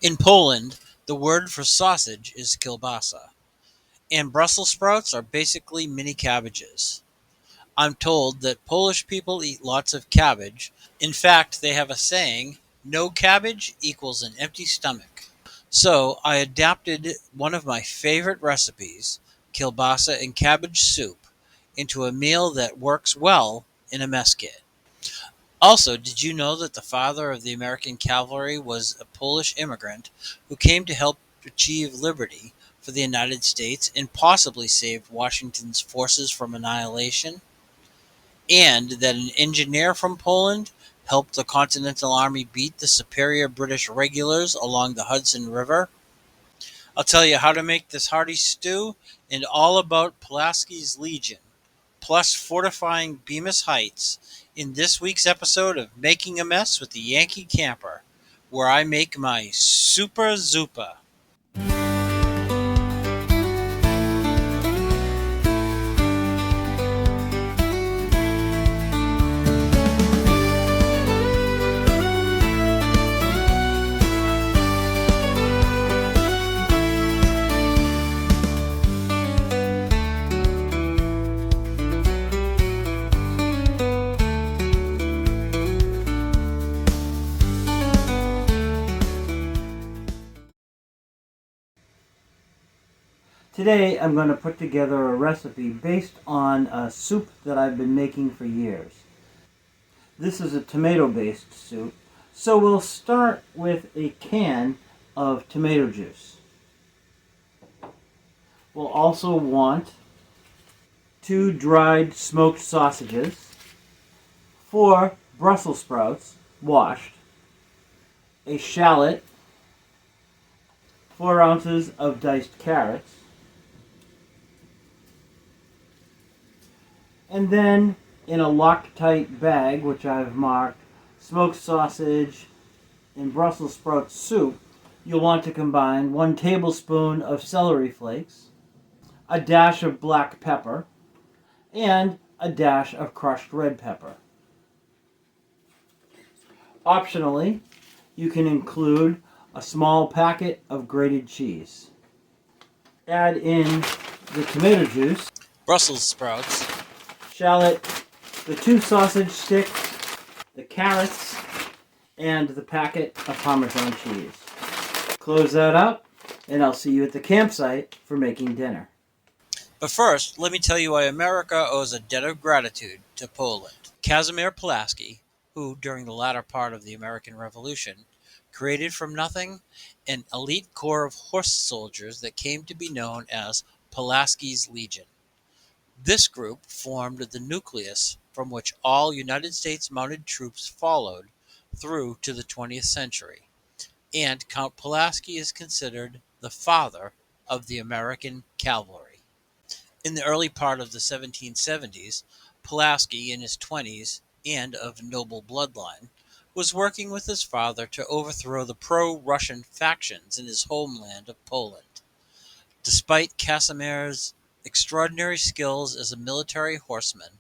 In Poland, the word for sausage is kielbasa, and Brussels sprouts are basically mini cabbages. I'm told that Polish people eat lots of cabbage. In fact, they have a saying, no cabbage equals an empty stomach. So I adapted one of my favorite recipes, kielbasa and cabbage soup, into a meal that works well in a mess kit. Also, did you know that the father of the American cavalry was a Polish immigrant who came to help achieve liberty for the United States and possibly saved Washington's forces from annihilation? And that an engineer from Poland helped the Continental Army beat the superior British regulars along the Hudson River? I'll tell you how to make this hearty stew and all about Pulaski's Legion, plus fortifying Bemis Heights in this week's episode of Making a Mess with the Yankee Camper, where I make my Super Zupa. Today I'm going to put together a recipe based on a soup that I've been making for years. This is a tomato-based soup, so we'll start with a can of tomato juice. We'll also want 2 dried smoked sausages, 4 Brussels sprouts washed, a shallot, 4 ounces of diced carrots, and then in a Loctite bag, which I've marked smoked sausage and Brussels sprout soup, you'll want to combine 1 tablespoon of celery flakes, a dash of black pepper, and a dash of crushed red pepper. Optionally, you can include a small packet of grated cheese. Add in the tomato juice, Brussels sprouts, shallot, the 2 sausage sticks, the carrots, and the packet of Parmesan cheese. Close that up, and I'll see you at the campsite for making dinner. but first, let me tell you why America owes a debt of gratitude to Poland. Casimir Pulaski, who, during the latter part of the American Revolution, created from nothing an elite corps of horse soldiers that came to be known as Pulaski's Legion. This group formed the nucleus from which all United States mounted troops followed through to the 20th century, and Count Pulaski is considered the father of the American cavalry. In the early part of the 1770s, Pulaski, in his 20s and of noble bloodline, was working with his father to overthrow the pro Russian factions in his homeland of Poland. Despite Casimir's extraordinary skills as a military horseman,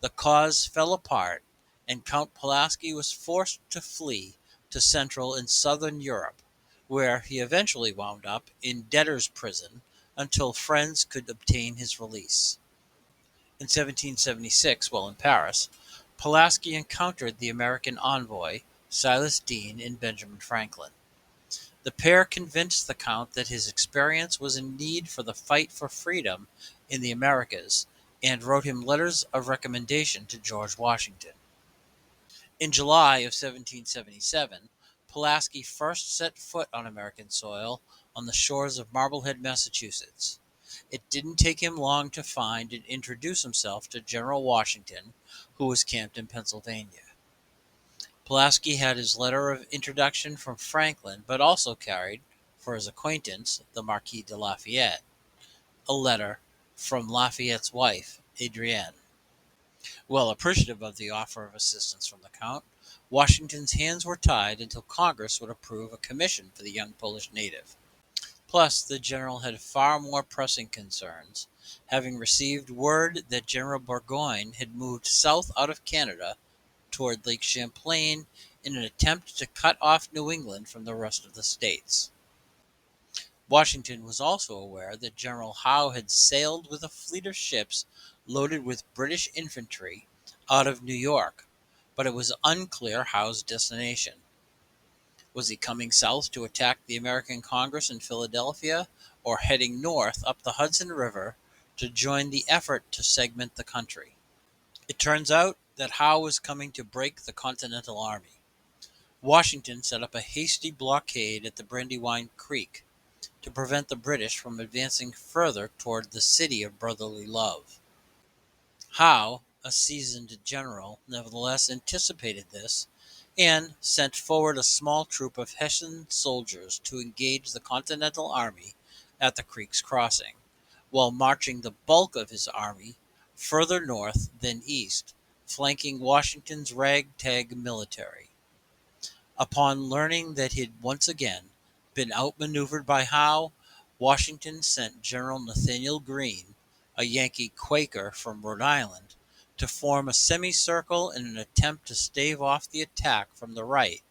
the cause fell apart, and Count Pulaski was forced to flee to Central and Southern Europe, where he eventually wound up in debtor's prison until friends could obtain his release. In 1776, while in Paris, Pulaski encountered the American envoy Silas Deane and Benjamin Franklin. The pair convinced the Count that his experience was a need for the fight for freedom in the Americas and wrote him letters of recommendation to George Washington. In July of 1777, Pulaski first set foot on American soil on the shores of Marblehead, Massachusetts. It didn't take him long to find and introduce himself to General Washington, who was camped in Pennsylvania. Pulaski had his letter of introduction from Franklin, but also carried, for his acquaintance, the Marquis de Lafayette, a letter from Lafayette's wife, Adrienne. Well appreciative of the offer of assistance from the Count, Washington's hands were tied until Congress would approve a commission for the young Polish native. Plus, the general had far more pressing concerns, having received word that General Burgoyne had moved south out of Canada toward Lake Champlain in an attempt to cut off New England from the rest of the states. Washington was also aware that General Howe had sailed with a fleet of ships loaded with British infantry out of New York, but it was unclear Howe's destination. Was he coming south to attack the American Congress in Philadelphia, or heading north up the Hudson River to join the effort to segment the country? It turns out that Howe was coming to break the Continental Army. Washington set up a hasty blockade at the Brandywine Creek to prevent the British from advancing further toward the city of brotherly love. Howe, a seasoned general, nevertheless anticipated this and sent forward a small troop of Hessian soldiers to engage the Continental Army at the creek's crossing, while marching the bulk of his army further north than east, flanking Washington's ragtag military. Upon learning that he'd once again been outmaneuvered by Howe, Washington sent General Nathanael Greene, a Yankee Quaker from Rhode Island, to form a semicircle in an attempt to stave off the attack from the right,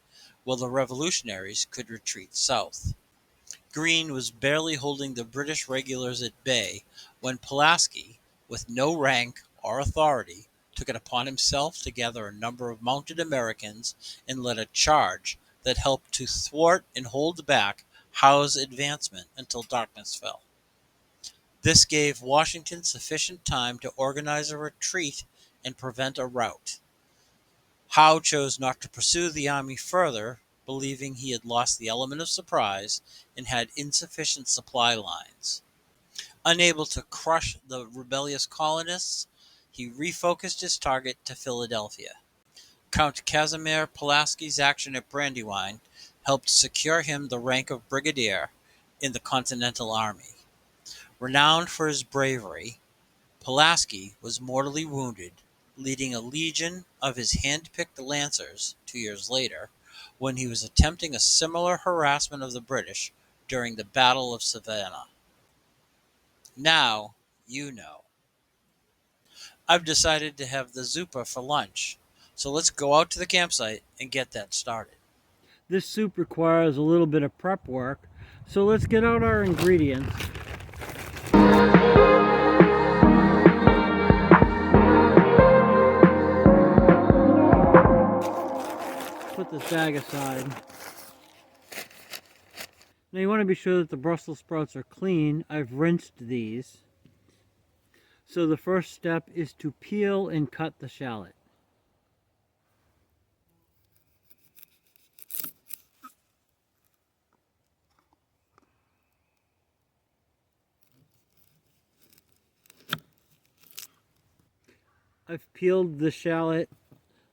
while the revolutionaries could retreat south. Greene was barely holding the British regulars at bay when Pulaski, with no rank or authority, took it upon himself to gather a number of mounted Americans and led a charge that helped to thwart and hold back Howe's advancement until darkness fell. This gave Washington sufficient time to organize a retreat and prevent a rout. Howe chose not to pursue the army further, believing he had lost the element of surprise and had insufficient supply lines. Unable to crush the rebellious colonists, he refocused his target to Philadelphia. Count Casimir Pulaski's action at Brandywine helped secure him the rank of brigadier in the Continental Army. Renowned for his bravery, Pulaski was mortally wounded, leading a legion of his hand-picked lancers 2 years later, when he was attempting a similar harassment of the British during the Battle of Savannah. Now, you know. I've decided to have the Zupa for lunch, so let's go out to the campsite and get that started. This soup requires a little bit of prep work, so let's get out our ingredients. Put this bag aside. Now you want to be sure that the Brussels sprouts are clean. I've rinsed these. So the first step is to peel and cut the shallot. I've peeled the shallot.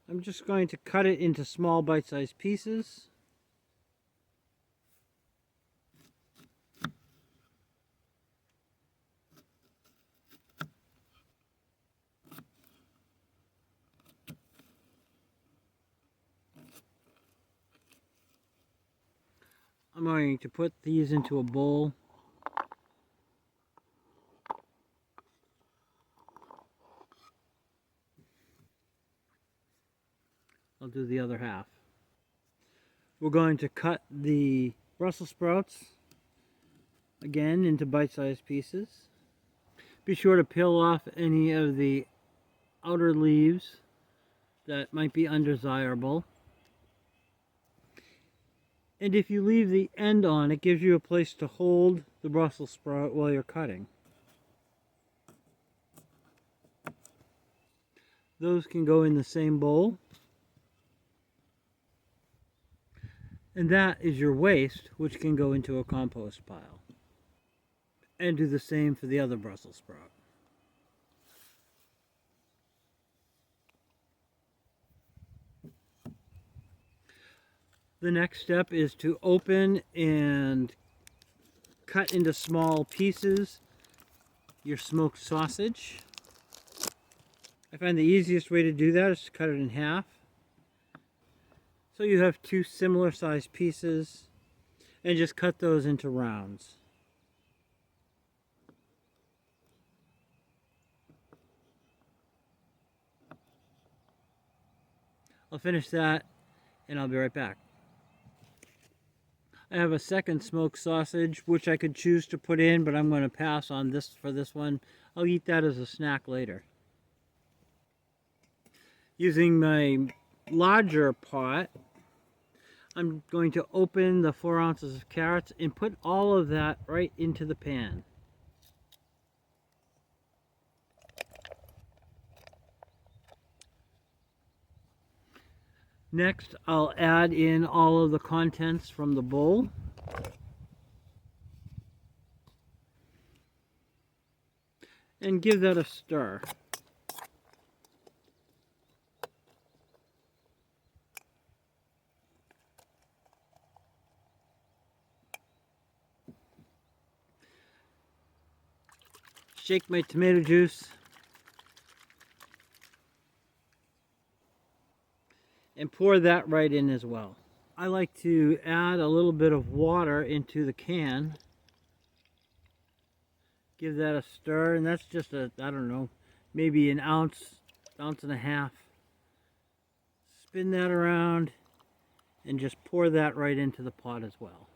I'm just going to cut it into small bite-sized pieces. I'm going to put these into a bowl. I'll do the other half. We're going to cut the Brussels sprouts again into bite-sized pieces. Be sure to peel off any of the outer leaves that might be undesirable. And if you leave the end on, it gives you a place to hold the Brussels sprout while you're cutting. Those can go in the same bowl. And that is your waste, which can go into a compost pile. And do the same for the other Brussels sprout. The next step is to open and cut into small pieces your smoked sausage. I find the easiest way to do that is to cut it in half. So you have two similar sized pieces and just cut those into rounds. I'll finish that and I'll be right back. I have a second smoked sausage, which I could choose to put in, but I'm going to pass on this for this one. I'll eat that as a snack later. Using my larger pot, I'm going to open the 4 ounces of carrots and put all of that right into the pan. Next, I'll add in all of the contents from the bowl. And give that a stir. Shake my tomato juice. And pour that right in as well. I like to add a little bit of water into the can. Give that a stir, and that's just I don't know, maybe an ounce and a half. Spin that around and just pour that right into the pot as well.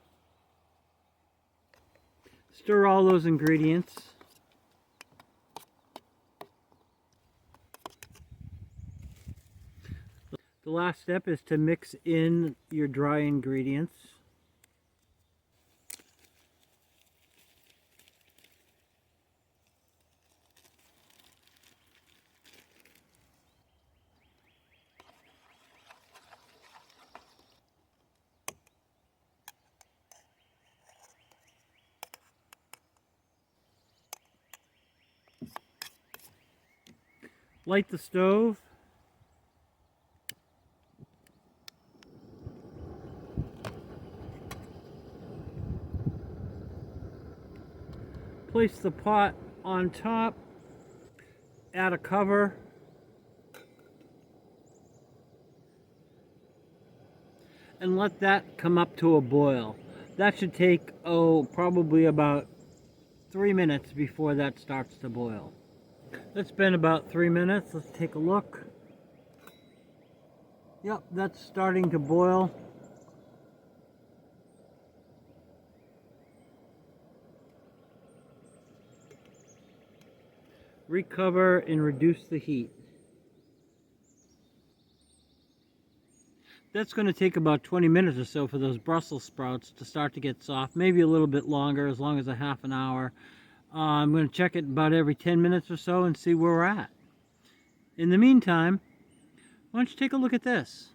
Stir all those ingredients. The last step is to mix in your dry ingredients. Light the stove. Place the pot on top. Add a cover. And let that come up to a boil. That should take, probably about 3 minutes before that starts to boil. It's been about 3 minutes. Let's take a look. Yep, that's starting to boil. Recover and reduce the heat. That's going to take about 20 minutes or so for those Brussels sprouts to start to get soft. Maybe a little bit longer, as long as a half an hour. I'm going to check it about every 10 minutes or so and see where we're at. In the meantime, why don't you take a look at this?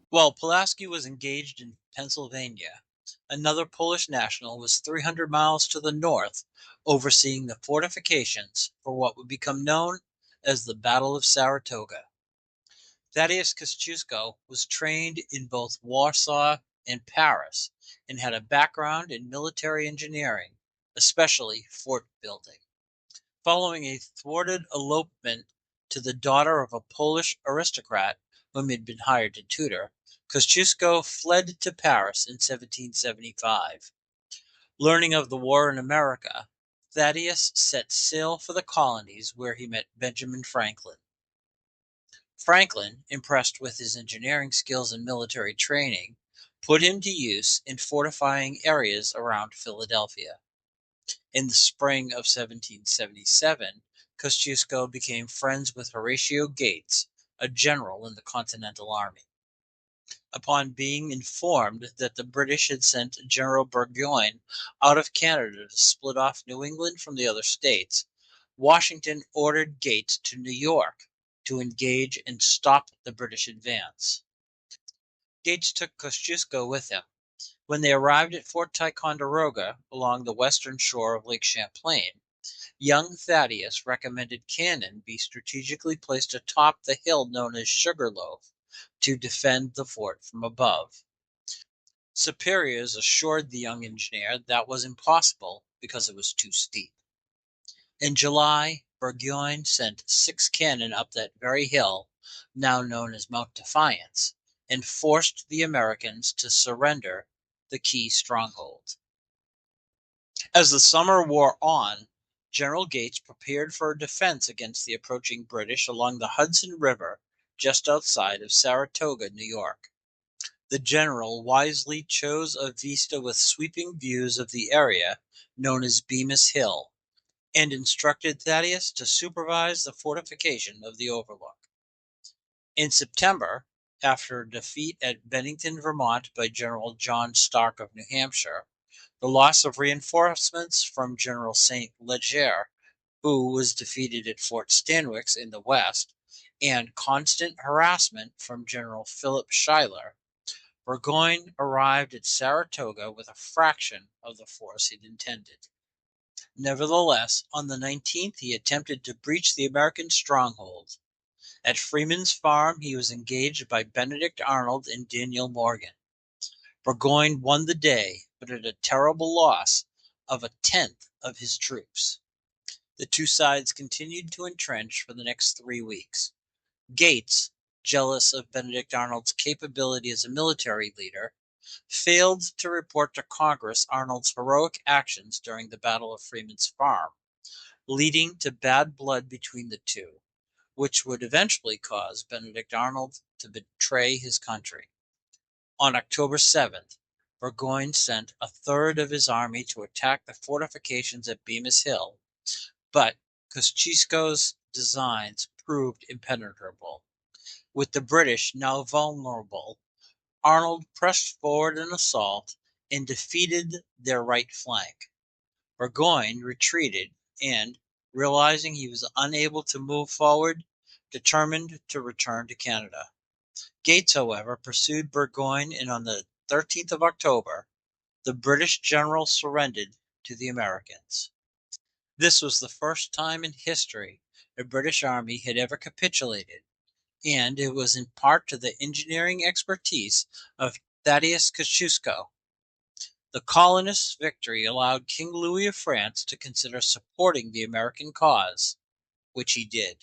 While Pulaski was engaged in Pennsylvania, another Polish national was 300 miles to the north, overseeing the fortifications for what would become known as the Battle of Saratoga. Thaddeus Kosciuszko was trained in both Warsaw and Paris and had a background in military engineering, especially fort building. Following a thwarted elopement to the daughter of a Polish aristocrat whom he had been hired to tutor, Kosciuszko fled to Paris in 1775. Learning of the war in America, Thaddeus set sail for the colonies where he met Benjamin Franklin. Franklin, impressed with his engineering skills and military training, put him to use in fortifying areas around Philadelphia. In the spring of 1777, Kosciuszko became friends with Horatio Gates, a general in the Continental Army. Upon being informed that the British had sent General Burgoyne out of Canada to split off New England from the other states, Washington ordered Gates to New York to engage and stop the British advance. Gates took Kosciuszko with him. When they arrived at Fort Ticonderoga along the western shore of Lake Champlain, young Thaddeus recommended cannon be strategically placed atop the hill known as Sugarloaf to defend the fort from above. Superiors assured the young engineer that was impossible because it was too steep. In July, Burgoyne sent 6 cannon up that very hill, now known as Mount Defiance, and forced the Americans to surrender the key stronghold. As the summer wore on, General Gates prepared for a defense against the approaching British along the Hudson River just outside of Saratoga, New York. The general wisely chose a vista with sweeping views of the area known as Bemis Hill, and instructed Thaddeus to supervise the fortification of the overlook. In September, after a defeat at Bennington, Vermont by General John Stark of New Hampshire, the loss of reinforcements from General St. Leger, who was defeated at Fort Stanwix in the west, and constant harassment from General Philip Schuyler, Burgoyne arrived at Saratoga with a fraction of the force he'd intended. Nevertheless, on the 19th he attempted to breach the American stronghold. At Freeman's Farm he was engaged by Benedict Arnold and Daniel Morgan. Burgoyne won the day, but at a terrible loss of a tenth of his troops. The two sides continued to entrench for the next 3 weeks. Gates, jealous of Benedict Arnold's capability as a military leader, failed to report to Congress Arnold's heroic actions during the Battle of Freeman's Farm, leading to bad blood between the two, which would eventually cause Benedict Arnold to betray his country. On October 7th, Burgoyne sent a third of his army to attack the fortifications at Bemis Hill, but Kosciuszko's designs proved impenetrable. With the British now vulnerable, Arnold pressed forward an assault and defeated their right flank. Burgoyne retreated and, realizing he was unable to move forward, determined to return to Canada. Gates, however, pursued Burgoyne, and on the 13th of October, the British general surrendered to the Americans. This was the first time in history a British army had ever capitulated, and it was in part to the engineering expertise of Thaddeus Kosciuszko. The colonists' victory allowed King Louis of France to consider supporting the American cause, which he did.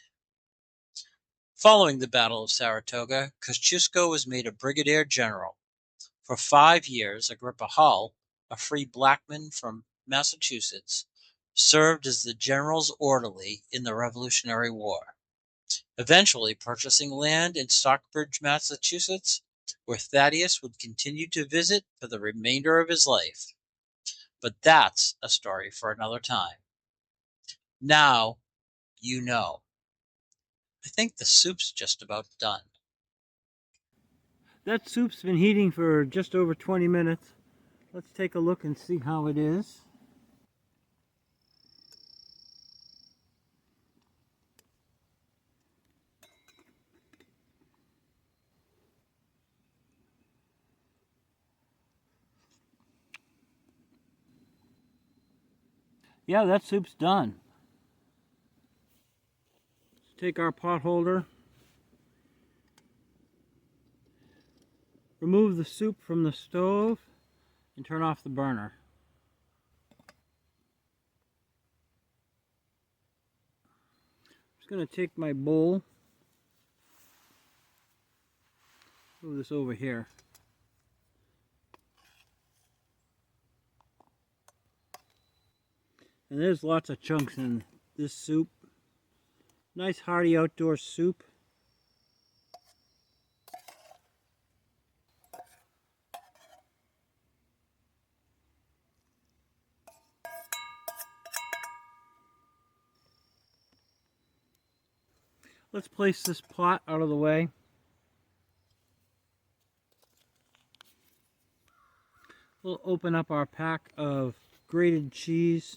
Following the Battle of Saratoga, Kosciuszko was made a brigadier general. For 5 years, Agrippa Hull, a free blackman from Massachusetts, served as the general's orderly in the Revolutionary War, eventually purchasing land in Stockbridge, Massachusetts, where Thaddeus would continue to visit for the remainder of his life. But that's a story for another time. Now you know. I think the soup's just about done. That soup's been heating for just over 20 minutes. Let's take a look and see how it is. Yeah, that soup's done. Let's take our pot holder, remove the soup from the stove, and turn off the burner. I'm just going to take my bowl, move this over here. And there's lots of chunks in this soup. Nice hearty outdoor soup. Let's place this pot out of the way. We'll open up our pack of grated cheese.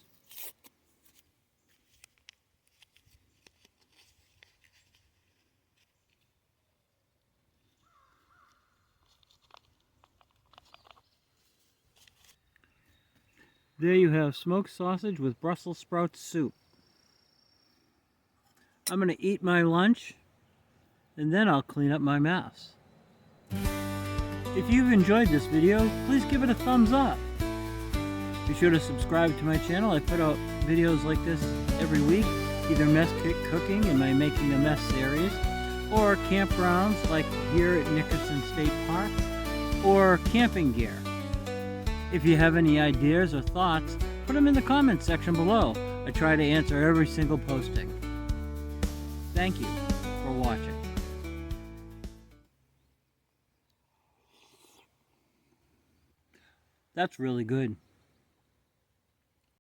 There you have smoked sausage with Brussels sprout soup. I'm going to eat my lunch, and then I'll clean up my mess. If you've enjoyed this video, please give it a thumbs up. Be sure to subscribe to my channel. I put out videos like this every week, either mess kit cooking in my Making a Mess series, or campgrounds like here at Nickerson State Park, or camping gear. If you have any ideas or thoughts, put them in the comments section below. I try to answer every single posting. Thank you for watching. That's really good.